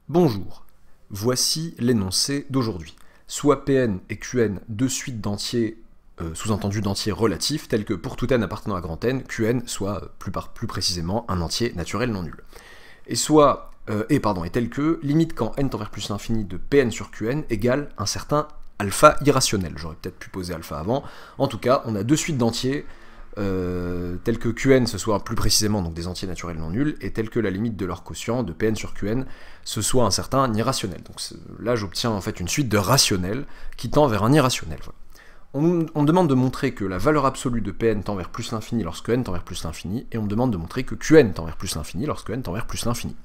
Bonjour, voici l'énoncé d'aujourd'hui. Soit Pn et Qn deux suites d'entiers, sous-entendu d'entiers relatifs, tels que pour tout n appartenant à grand N, Qn soit plus précisément un entier naturel non nul. Et tel que, limite quand n tend vers plus l'infini de Pn sur Qn égale un certain alpha irrationnel. J'aurais peut-être pu poser alpha avant. En tout cas, on a deux suites d'entiers, tel que Qn ce soit plus précisément donc des entiers naturels non nuls, et tel que la limite de leur quotient de Pn sur Qn ce soit un certain irrationnel. Donc là j'obtiens en fait une suite de rationnels qui tend vers un irrationnel. Voilà. On me demande de montrer que la valeur absolue de Pn tend vers plus l'infini lorsque n tend vers plus l'infini, et on me demande de montrer que Qn tend vers plus l'infini lorsque n tend vers plus l'infini.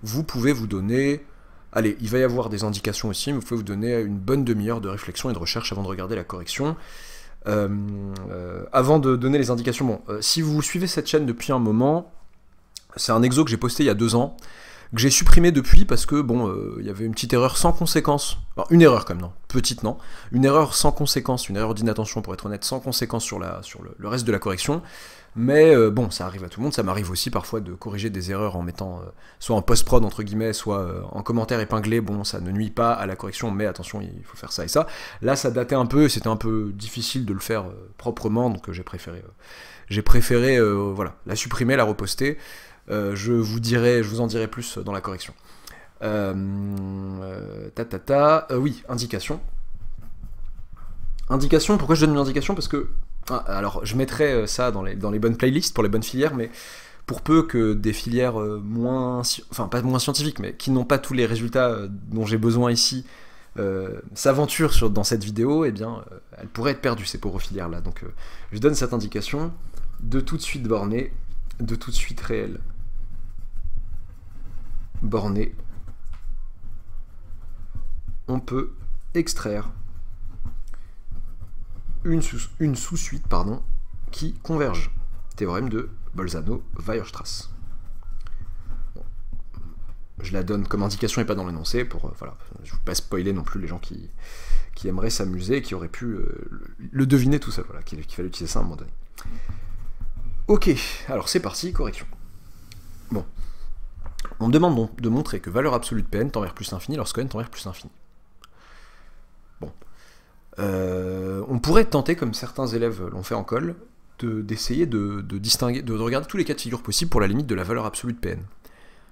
Vous pouvez vous donner... Allez, il va y avoir des indications aussi, mais vous pouvez vous donner une bonne demi-heure de réflexion et de recherche avant de regarder la correction. Avant de donner les indications, si vous suivez cette chaîne depuis un moment, c'est un exo que j'ai posté il y a 2 ans, que j'ai supprimé depuis parce que, il y avait une petite erreur sans conséquence, enfin, une erreur quand même, non, petite non, une erreur sans conséquence, une erreur d'inattention pour être honnête, sans conséquence sur le reste de la correction, mais ça arrive à tout le monde, ça m'arrive aussi parfois de corriger des erreurs en mettant, soit en post-prod entre guillemets, soit en commentaire épinglé, ça ne nuit pas à la correction, mais attention, il faut faire ça et ça. Là ça datait un peu, c'était un peu difficile de le faire proprement, donc j'ai préféré voilà, la supprimer, la reposter. Je vous en dirai plus dans la correction. Oui, indication. Indication, pourquoi je donne une indication? Parce que, alors je mettrai ça dans les bonnes playlists pour les bonnes filières, mais pour peu que des filières pas moins scientifiques, mais qui n'ont pas tous les résultats dont j'ai besoin ici, s'aventurent dans cette vidéo, eh bien, elles pourraient être perdues, ces pauvres filières-là. Donc je donne cette indication de tout de suite borné, de tout de suite réel. Borné, on peut extraire une sous-suite qui converge. Théorème de Bolzano-Weierstrass. Bon. Je la donne comme indication et pas dans l'énoncé, pour voilà, je ne veux pas spoiler non plus les gens qui aimeraient s'amuser et qui auraient pu le deviner tout seul, voilà, qu'il fallait utiliser ça à un moment donné. Ok, alors c'est parti, correction. Bon. On me demande donc de montrer que valeur absolue de Pn tend vers plus l'infini lorsque n tend vers plus l'infini. Bon. On pourrait tenter, comme certains élèves l'ont fait en colle, d'essayer de distinguer, de regarder tous les cas de figure possibles pour la limite de la valeur absolue de Pn.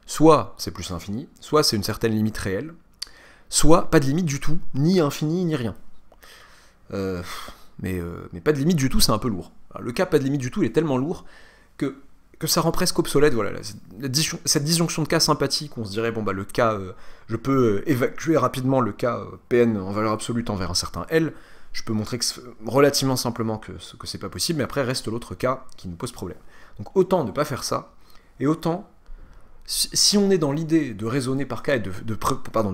Soit c'est plus l'infini, soit c'est une certaine limite réelle, soit pas de limite du tout, ni infini, ni rien. Mais pas de limite du tout, c'est un peu lourd. Alors, le cas pas de limite du tout, il est tellement lourd que ça rend presque obsolète, voilà, cette disjonction de cas sympathique, on se dirait, le cas, je peux évacuer rapidement le cas Pn en valeur absolue tend vers un certain L, je peux montrer relativement simplement que c'est pas possible, mais après reste l'autre cas qui nous pose problème. Donc autant ne pas faire ça, et autant, si on est dans l'idée de raisonner par cas et de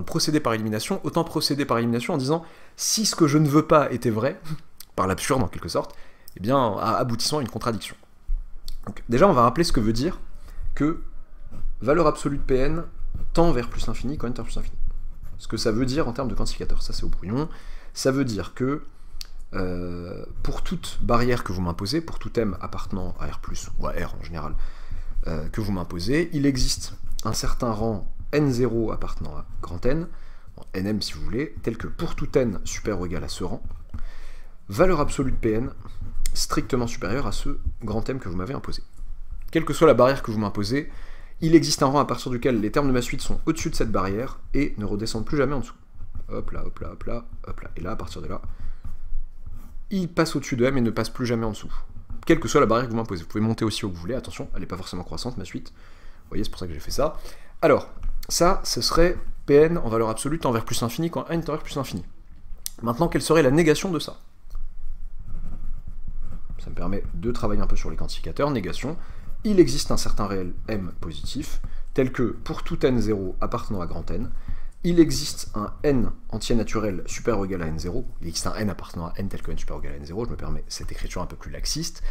procéder par élimination, autant procéder par élimination en disant, si ce que je ne veux pas était vrai, par l'absurde en quelque sorte, eh bien, aboutissant à une contradiction. Donc, déjà, on va rappeler ce que veut dire que valeur absolue de Pn tend vers plus l'infini quand n tend vers plus l'infini. Ce que ça veut dire en termes de quantificateur, ça c'est au brouillon. Ça veut dire que pour toute barrière que vous m'imposez, pour tout m appartenant à R+, ou à R en général, que vous m'imposez, il existe un certain rang n0 appartenant à grand N, nm si vous voulez, tel que pour tout n supérieur ou égal à ce rang, valeur absolue de Pn strictement supérieur à ce grand M que vous m'avez imposé. Quelle que soit la barrière que vous m'imposez, il existe un rang à partir duquel les termes de ma suite sont au-dessus de cette barrière et ne redescendent plus jamais en dessous. Hop là, hop là, hop là, hop là. Et là, à partir de là, il passe au-dessus de M et ne passe plus jamais en dessous. Quelle que soit la barrière que vous m'imposez. Vous pouvez monter aussi où vous voulez, attention, elle n'est pas forcément croissante, ma suite. Vous voyez, c'est pour ça que j'ai fait ça. Alors, ça, ce serait Pn en valeur absolue tend vers plus l'infini quand n tend vers plus l'infini. Maintenant, quelle serait la négation de ça? Ça me permet de travailler un peu sur les quantificateurs. Négation, il existe un certain réel m positif, tel que pour tout n0 appartenant à grand N, il existe un n entier naturel supérieur ou égal à n0, il existe un n appartenant à n tel que n supérieur ou égal à n0, je me permets cette écriture un peu plus laxiste,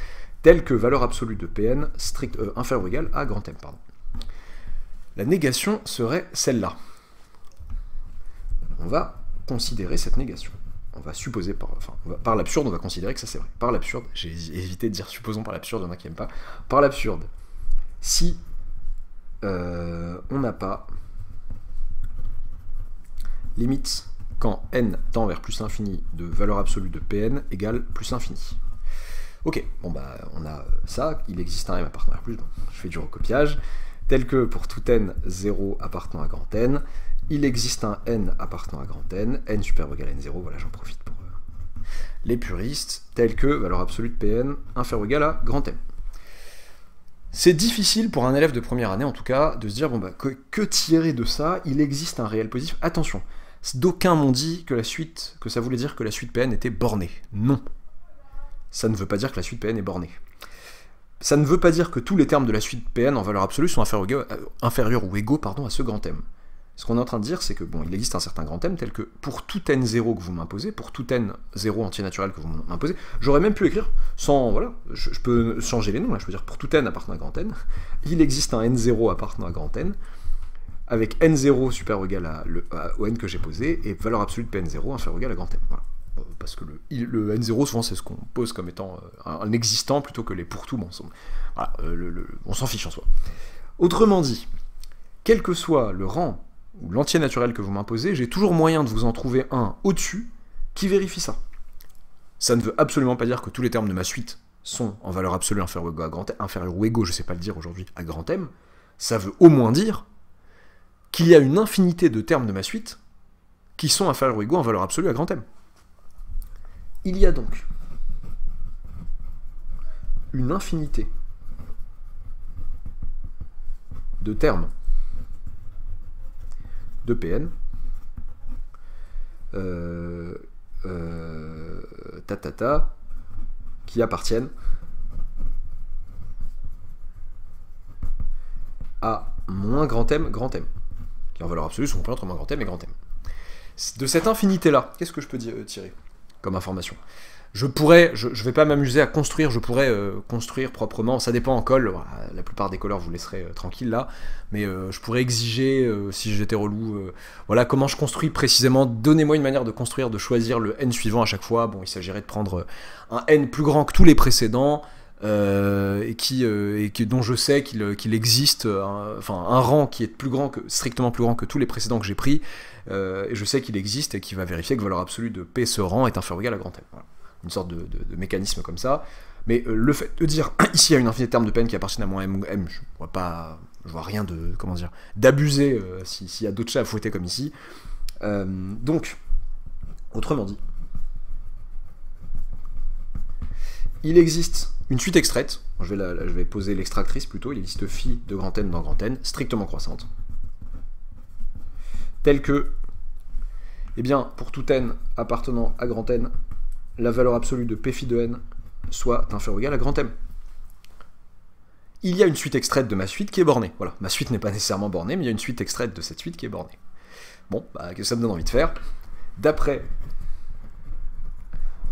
tel que valeur absolue de Pn inférieur ou égal à grand M. Pardon. La négation serait celle-là. On va considérer cette négation. On va supposer, par l'absurde, on va considérer que ça c'est vrai. Par l'absurde, j'ai évité de dire supposons par l'absurde, il y en a qui n'aiment pas. Par l'absurde, si on n'a pas limite quand n tend vers plus l'infini de valeur absolue de Pn égale plus l'infini. Ok, bon bah on a ça, il existe un m appartenant à plus, bon, je fais du recopiage, tel que pour tout n 0 appartenant à grand n, il existe un n appartenant à grand n supérieur ou égal à n0, voilà j'en profite pour les puristes, tel que valeur absolue de Pn inférieur ou égal à grand m. C'est difficile pour un élève de première année en tout cas de se dire bon bah que tirer de ça, il existe un réel positif. Attention, d'aucuns m'ont dit que ça voulait dire que la suite Pn était bornée. Non. Ça ne veut pas dire que la suite Pn est bornée. Ça ne veut pas dire que tous les termes de la suite Pn en valeur absolue sont inférieurs ou égaux à ce grand M. Ce qu'on est en train de dire, c'est que bon, il existe un certain grand M tel que pour tout n0 que vous m'imposez, pour tout n0 entier naturel que vous m'imposez, j'aurais même pu écrire sans, voilà, je peux changer les noms, là, je peux dire pour tout n appartenant à grand N, il existe un n0 appartenant à grand N, avec n0 supérieur ou égal au n que j'ai posé, et valeur absolue de Pn0 inférieur ou égal à grand M. Voilà. Parce que le n0, souvent, c'est ce qu'on pose comme étant un existant plutôt que les pour tout. Bon, voilà, on s'en fiche en soi. Autrement dit, quel que soit le rang ou l'entier naturel que vous m'imposez, j'ai toujours moyen de vous en trouver un au-dessus qui vérifie ça. Ça ne veut absolument pas dire que tous les termes de ma suite sont en valeur absolue inférieure ou égaux, je sais pas le dire aujourd'hui, à grand M. Ça veut au moins dire qu'il y a une infinité de termes de ma suite qui sont inférieurs ou égaux en valeur absolue à grand M. Il y a donc une infinité de termes de Pn qui appartiennent à moins grand M, qui en valeur absolue sont compris entre moins grand M et grand M. De cette infinité-là, qu'est-ce que je peux tirer comme information? Je vais pas m'amuser à construire, je pourrais construire proprement, ça dépend en colle, la plupart des colleurs vous laisserez tranquille là, mais je pourrais exiger, si j'étais relou, voilà comment je construis précisément, donnez-moi une manière de construire, de choisir le n suivant à chaque fois, bon il s'agirait de prendre un n plus grand que tous les précédents, dont je sais qu'il existe un rang qui est strictement plus grand que tous les précédents que j'ai pris, et je sais qu'il existe et qui va vérifier que valeur absolue de P ce rang est inférieur ou égal à grand M. Voilà. Une sorte de mécanisme comme ça. Mais le fait de dire ici il y a une infinité de termes de Pn qui appartiennent à moins M ou M, je vois rien de, comment dire, d'abuser s'il y a d'autres chats à fouetter comme ici. Donc, autrement dit, il existe une suite extraite, je vais poser l'extractrice plutôt, il existe phi de grand N dans grand N, strictement croissante, telle que, eh bien, pour tout n appartenant à grand N, la valeur absolue de p phi de n soit inférieure ou égale à grand M. Il y a une suite extraite de ma suite qui est bornée. Voilà, ma suite n'est pas nécessairement bornée, mais il y a une suite extraite de cette suite qui est bornée. Bon, qu'est-ce que ça me donne envie de faire? D'après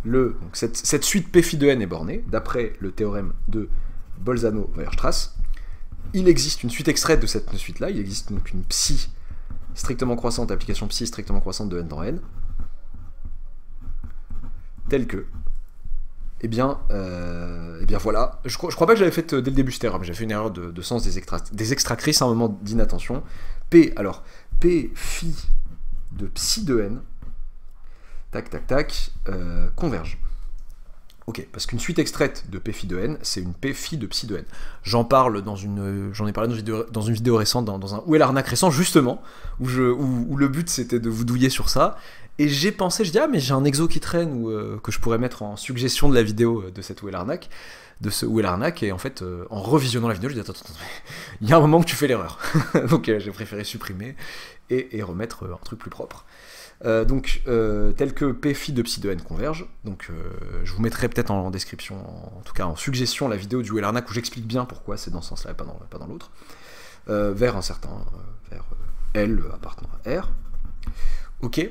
donc cette suite p phi de n est bornée, d'après le théorème de Bolzano-Weierstrass, il existe une suite extraite de cette suite-là, il existe donc une psi strictement croissante, application psi strictement croissante de n dans n, telle que, eh bien voilà, je crois pas que j'avais fait dès le début cette erreur, mais j'avais fait une erreur de sens des extractrices à un moment d'inattention. P phi de psi de n, converge. Ok, parce qu'une suite extraite de p phi de n, c'est une p phi de psi de n. J'en ai parlé dans une vidéo récente, dans un Où est l'arnaque récent, justement, où le but c'était de vous douiller sur ça. Et j'ai pensé, je dis, ah mais j'ai un exo qui traîne que je pourrais mettre en suggestion de la vidéo de cette Où est l'arnaque, de ce Où est l'arnaque, et en fait, en revisionnant la vidéo, je dis, attends, il y a un moment que tu fais l'erreur. Donc j'ai préféré supprimer et remettre un truc plus propre. Tel que p phi de psi de n converge, donc je vous mettrai peut-être en description, en tout cas en suggestion, la vidéo du Où est l'arnaque où j'explique bien pourquoi c'est dans ce sens-là et pas dans l'autre, vers L appartenant à R. Ok.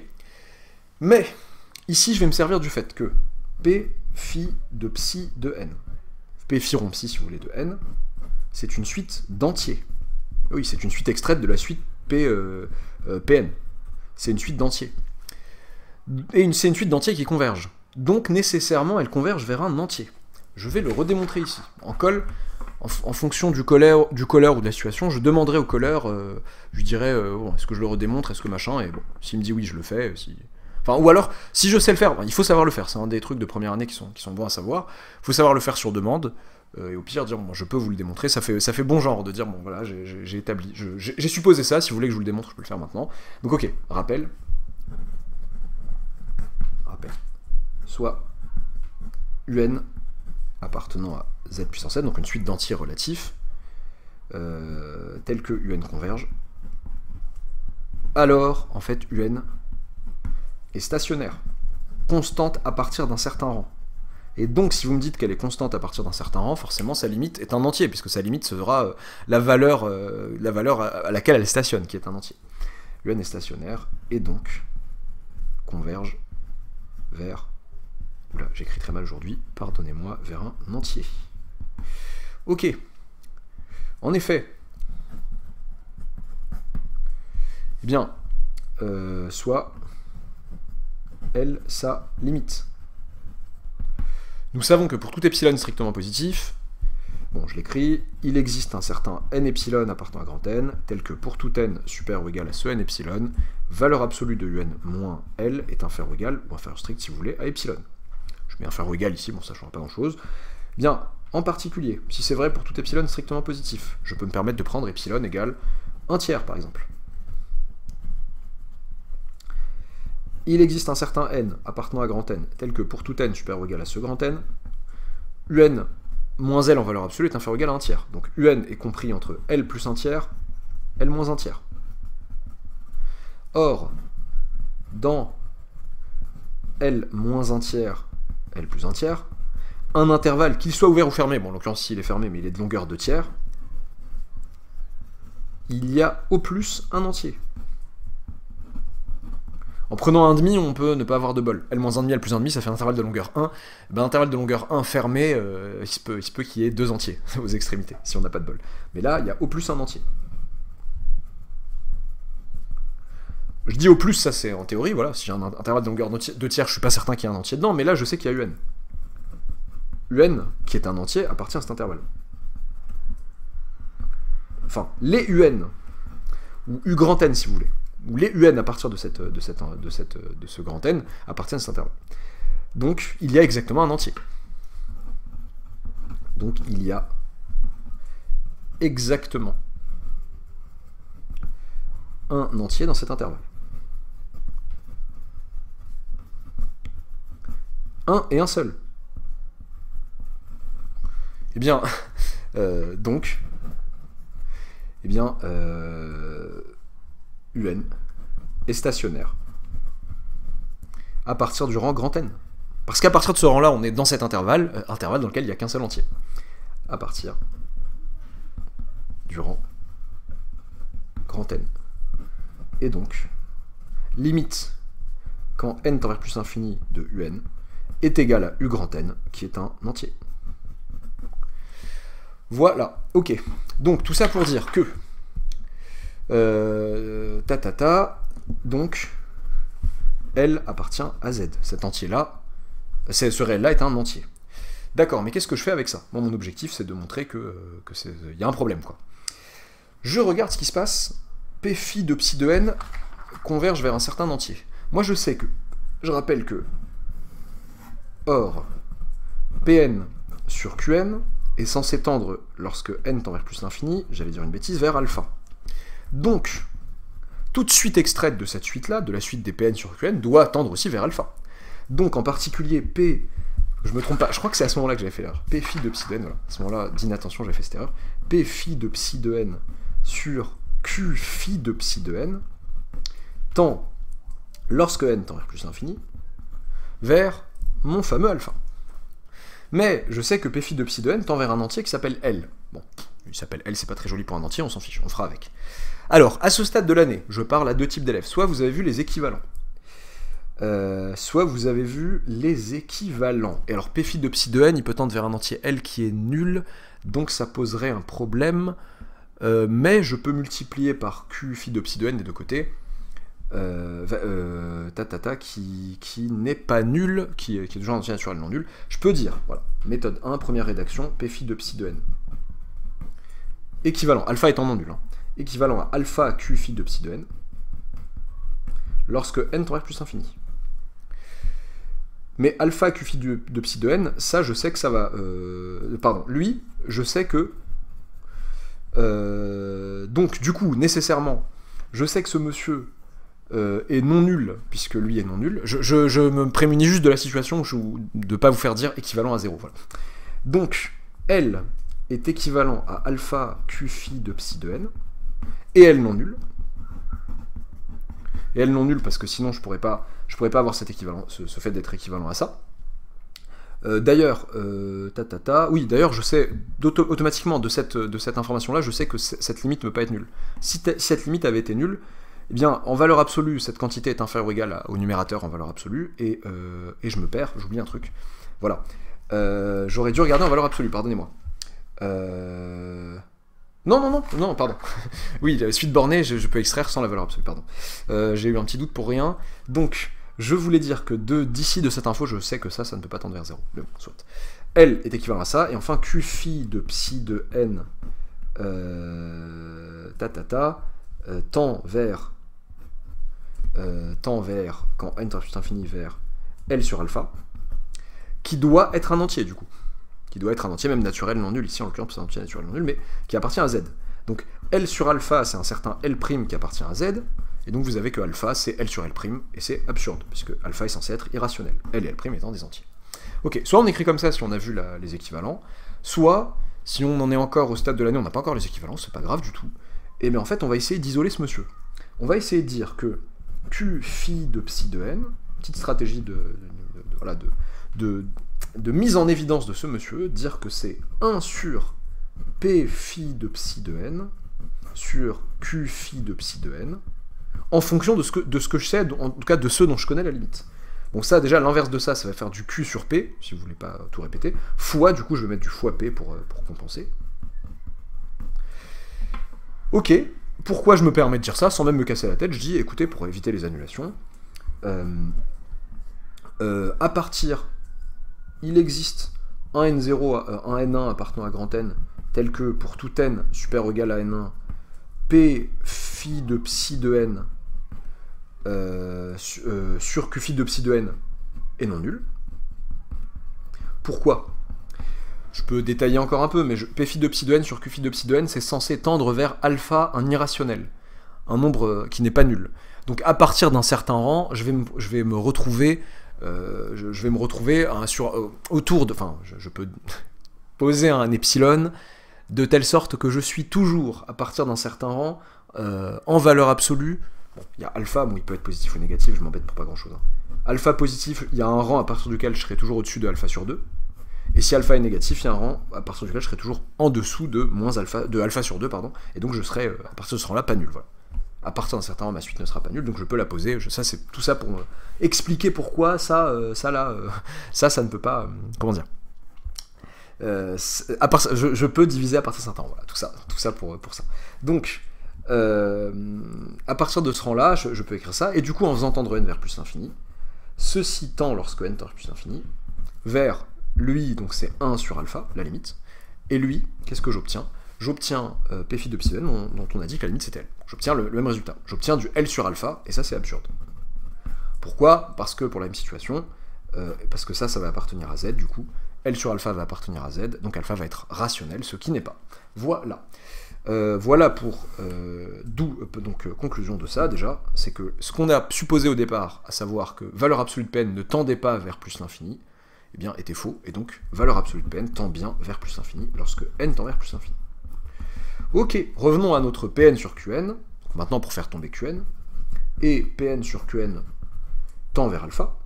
Mais, ici, je vais me servir du fait que P phi de psi de n, P phi rond psi, si vous voulez, de n, c'est une suite d'entiers. Oui, c'est une suite extraite de la suite Pn. C'est une suite d'entiers. Et c'est une suite d'entiers qui convergent. Donc, nécessairement, elle converge vers un entier. Je vais le redémontrer ici. En colle, en fonction du caller ou de la situation, je demanderai au caller, je lui dirais, bon, est-ce que je le redémontre, est-ce que machin, et bon, s'il me dit oui, je le fais, si... Enfin, ou alors, si je sais le faire, il faut savoir le faire, c'est un des trucs de première année qui sont bons à savoir, il faut savoir le faire sur demande, et au pire dire, bon, je peux vous le démontrer, ça fait bon genre de dire, bon voilà, j'ai établi, j'ai supposé ça, si vous voulez que je vous le démontre, je peux le faire maintenant. Donc ok, rappel, soit un appartenant à z puissance n, donc une suite d'entiers relatifs, tels que un converge, alors, en fait, un est stationnaire, constante à partir d'un certain rang. Et donc, si vous me dites qu'elle est constante à partir d'un certain rang, forcément, sa limite est un entier, puisque sa limite sera la valeur à laquelle elle stationne, qui est un entier. Un est stationnaire, et donc converge vers... Oula, j'écris très mal aujourd'hui, pardonnez-moi, vers un entier. Ok. En effet, eh bien, soit L, sa limite. Nous savons que pour tout epsilon strictement positif, bon, je l'écris, il existe un certain n epsilon appartenant à grand N, tel que pour tout n supérieur ou égal à ce n epsilon, valeur absolue de un moins L est inférieure ou égal, ou inférieure strict si vous voulez, à epsilon. Je mets inférieur ou égal ici, bon ça ne change pas grand-chose. Bien, en particulier, si c'est vrai pour tout epsilon strictement positif, je peux me permettre de prendre epsilon égale 1 tiers par exemple. Il existe un certain n appartenant à grand N, tel que pour tout n supérieur ou égal à ce grand N, un moins L en valeur absolue est inférieur ou égal à 1 tiers. Donc un est compris entre L plus 1 tiers, L moins 1 tiers. Or, dans L moins 1 tiers, L plus 1 tiers, un intervalle, qu'il soit ouvert ou fermé, bon en l'occurrence s'il est fermé mais il est de longueur 2 tiers, il y a au plus un entier. En prenant 1,5, on peut ne pas avoir de bol. L moins 1,5, L plus 1,5, ça fait un intervalle de longueur 1. Ben, intervalle de longueur 1 fermé, il se peut qu'il y ait 2 entiers aux extrémités, si on n'a pas de bol. Mais là, il y a au plus un entier. Je dis au plus, ça c'est en théorie, voilà. Si j'ai un intervalle de longueur 2 tiers, je suis pas certain qu'il y ait un entier dedans, mais là, je sais qu'il y a un. Un, qui est un entier, appartient à cet intervalle. Enfin, les un, ou u grand n si vous voulez, ou les un à partir de ce grand n appartiennent à cet intervalle. Donc, il y a exactement un entier. Donc, il y a exactement un entier dans cet intervalle. Un et un seul. Eh bien, donc, eh bien, un est stationnaire à partir du rang grand N. Parce qu'à partir de ce rang-là, on est dans cet intervalle, intervalle dans lequel il n'y a qu'un seul entier. À partir du rang grand N. Et donc, limite, quand n tend vers plus infini de un, est égal à u grand N, qui est un entier. Voilà, ok. Donc, tout ça pour dire que donc L appartient à Z. Cet entier-là, ce réel-là est un entier. D'accord, mais qu'est-ce que je fais avec ça? Moi, mon objectif, c'est de montrer qu'il y a un problème, quoi. Je regarde ce qui se passe. P phi de psi de n converge vers un certain entier. Moi, je sais que, je rappelle que, or, Pn sur Qn est censé tendre, lorsque n tend vers plus l'infini, j'allais dire une bêtise, vers alpha. Donc, toute suite extraite de cette suite-là, de la suite des Pn sur Qn, doit tendre aussi vers alpha. Donc, en particulier, P, je me trompe pas, je crois que c'est à ce moment-là que j'avais fait l'erreur, P phi de psi de n, voilà, à ce moment-là, d'inattention, j'avais fait cette erreur, P phi de psi de n sur Q phi de psi de n tend, lorsque n tend vers plus l'infini, vers mon fameux alpha. Mais je sais que P phi de psi de n tend vers un entier qui s'appelle L. Bon, il s'appelle L, c'est pas très joli pour un entier, on s'en fiche, on fera avec. Alors, à ce stade de l'année, je parle à deux types d'élèves. Soit vous avez vu les équivalents, soit vous avez vu les équivalents. Et alors, P phi de psi de n, il peut tendre vers un entier L qui est nul, donc ça poserait un problème, mais je peux multiplier par Q phi de psi de n des deux côtés, qui n'est pas nul, qui est toujours un entier naturel non nul. Je peux dire, voilà, méthode 1, première rédaction, P phi de psi de n équivalent, alpha étant non nul, hein, équivalent à alpha q phi de psi de n, lorsque n tend vers plus infini. Mais alpha q phi de psi de n, ça je sais que ça va... pardon, lui, je sais que... donc du coup, nécessairement, je sais que ce monsieur est non nul, puisque lui est non nul. Je me prémunis juste de la situation de ne pas vous faire dire équivalent à 0. Voilà. Donc, L est équivalent à alpha q phi de psi de n, et L non nul. Et L non nul parce que sinon je pourrais pas avoir cet équivalent, ce fait d'être équivalent à ça. D'ailleurs, oui, d'ailleurs je sais automatiquement de cette information-là, je sais que cette limite ne peut pas être nulle. Si cette limite avait été nulle, eh bien, en valeur absolue, cette quantité est inférieure ou égale au numérateur en valeur absolue, et je me perds, j'oublie un truc. Voilà. J'aurais dû regarder en valeur absolue, pardonnez-moi. Non, pardon. Oui, suite bornée, je peux extraire sans la valeur absolue, pardon. J'ai eu un petit doute pour rien. Donc, je voulais dire que d'ici de cette info, je sais que ça ne peut pas tendre vers 0. Mais bon, soit. L est équivalent à ça, et enfin, Q phi de psi de n tend vers, quand n tend vers infini, vers L sur alpha, qui doit être un entier, du coup. Qui doit être un entier, même naturel non nul, ici en l'occurrence c'est un entier naturel non nul, mais qui appartient à z. Donc L sur alpha, c'est un certain L' qui appartient à z, et donc vous avez que alpha, c'est L sur L', et c'est absurde, puisque alpha est censé être irrationnel, L et L' étant des entiers. Ok, soit on écrit comme ça si on a vu les équivalents, soit, si on en est encore au stade de l'année, on n'a pas encore les équivalents, c'est pas grave du tout, et bien en fait on va essayer d'isoler ce monsieur. On va essayer de dire que Q phi de psi de n, petite stratégie de mise en évidence de ce monsieur, dire que c'est 1 sur P phi de psi de n sur Q phi de psi de n, en fonction de ce que je sais, en tout cas de ceux dont je connais la limite. Donc ça, déjà, l'inverse de ça, ça va faire du Q sur P, si vous voulez pas tout répéter, fois, du coup, je vais mettre du fois P pour compenser. Ok, pourquoi je me permets de dire ça, sans même me casser la tête, je dis, écoutez, pour éviter les annulations, à partir... Il existe un n0, un n1 appartenant à grand N, tel que pour tout n supérieur ou égal à n1, P phi de psi de n sur Q phi de psi de n est non nul. Pourquoi? Je peux détailler encore un peu, mais P phi de psi de n sur Q phi de psi de n, c'est censé tendre vers alpha, un irrationnel, un nombre qui n'est pas nul. Donc à partir d'un certain rang, je vais me retrouver... autour de... Enfin, je peux poser un epsilon de telle sorte que je suis toujours, à partir d'un certain rang, en valeur absolue. Bon, il y a alpha, bon, il peut être positif ou négatif, je m'embête pour pas grand chose. Hein. Alpha positif, il y a un rang à partir duquel je serai toujours au-dessus de alpha sur 2. Et si alpha est négatif, il y a un rang à partir duquel je serai toujours en dessous de alpha sur 2, pardon. Et donc je serai, à partir de ce rang-là, pas nul. Voilà. À partir d'un certain rang, ma suite ne sera pas nulle, donc je peux la poser. Ça, c'est tout ça pour expliquer pourquoi ça ne peut pas... comment dire je peux diviser à partir d'un certain rang. Voilà, tout ça pour ça. Donc, à partir de ce rang-là, je peux écrire ça, et du coup, en faisant tendre n vers plus l'infini, ceci tend, lorsque n tend vers plus l'infini, vers lui, donc c'est 1 sur alpha, la limite, et lui, qu'est-ce que j'obtiens? J'obtiens P phi de psi n, dont on a dit que la limite c'était L. J'obtiens le même résultat. J'obtiens du L sur alpha, et ça c'est absurde. Pourquoi? Parce que pour la même situation, parce que ça va appartenir à z, du coup, L sur alpha va appartenir à z, donc alpha va être rationnel, ce qui n'est pas. Voilà. Voilà pour... d'où, donc, conclusion de ça, déjà, c'est que ce qu'on a supposé au départ, à savoir que valeur absolue de Pn ne tendait pas vers plus l'infini, eh bien, était faux, et donc, valeur absolue de Pn tend bien vers plus l'infini, lorsque n tend vers plus l'infini. Ok, revenons à notre Pn sur Qn, donc maintenant pour faire tomber Qn, et Pn sur Qn tend vers alpha,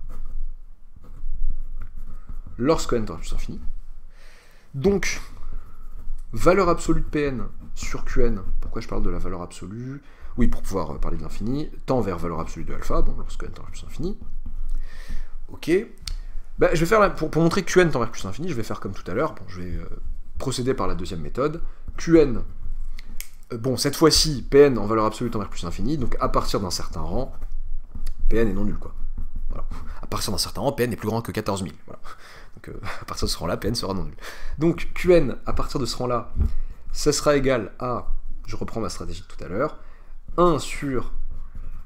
lorsque n tend vers plus l'infini. Donc, valeur absolue de Pn sur Qn, pourquoi je parle de la valeur absolue? Oui, pour pouvoir parler de l'infini, tend vers valeur absolue de alpha, bon, lorsque n tend vers plus l'infini. Ok, ben, je vais faire, pour montrer que Qn tend vers plus l'infini, je vais faire comme tout à l'heure, bon, je vais procéder par la deuxième méthode. Qn, bon, cette fois-ci, Pn en valeur absolue tend vers plus l'infini, donc à partir d'un certain rang, Pn est non nul, quoi. Voilà. À partir d'un certain rang, Pn est plus grand que 14 000. Voilà. Donc à partir de ce rang-là, Pn sera non nul. Donc Qn, à partir de ce rang-là, ça sera égal à, je reprends ma stratégie de tout à l'heure, 1 sur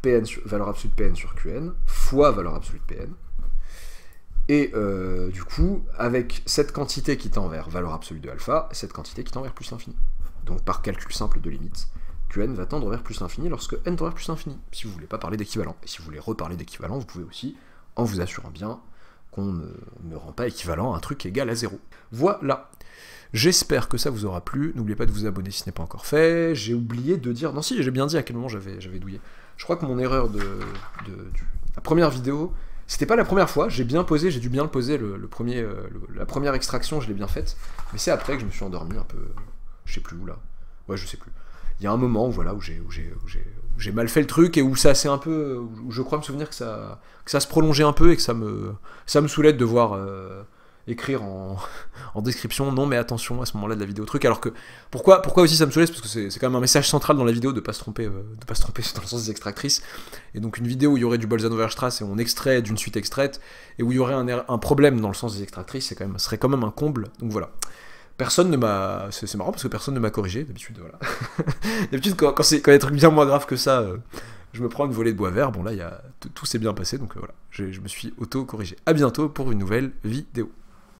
Pn valeur absolue de Pn sur Qn fois valeur absolue de Pn. Et du coup, avec cette quantité qui tend vers valeur absolue de alpha, et cette quantité qui tend vers plus l'infini. Donc par calcul simple de limite, Qn va tendre vers plus l'infini lorsque n tend vers plus l'infini, si vous voulez pas parler d'équivalent. Et si vous voulez reparler d'équivalent, vous pouvez aussi, en vous assurant bien qu'on ne rend pas équivalent à un truc égal à 0. Voilà. J'espère que ça vous aura plu. N'oubliez pas de vous abonner si ce n'est pas encore fait. J'ai oublié de dire... Non si, j'ai bien dit à quel moment j'avais douillé. Je crois que mon erreur la première vidéo, c'était pas la première fois, j'ai bien posé, j'ai dû bien le poser, la première extraction, je l'ai bien faite. Mais c'est après que je me suis endormi un peu... Je sais plus où là. Ouais, je sais plus. Il y a un moment voilà, où j'ai mal fait le truc et où ça s'est un peu... Où je crois me souvenir que ça se prolongeait un peu et que ça me saoulait de devoir écrire en description non mais attention à ce moment-là de la vidéo truc. Alors que pourquoi aussi ça me saoulait, parce que c'est quand même un message central dans la vidéo de pas se tromper dans le sens des extractrices. Et donc une vidéo où il y aurait du Bolzano-Weierstrass et on extrait d'une suite extraite et où il y aurait un problème dans le sens des extractrices, serait quand même un comble. Donc voilà. Personne ne m'a... C'est marrant parce que personne ne m'a corrigé, d'habitude, voilà. D'habitude, quand il y a des trucs bien moins graves que ça, je me prends une volée de bois vert. Bon là, tout s'est bien passé, donc voilà. Je me suis auto-corrigé. A bientôt pour une nouvelle vidéo.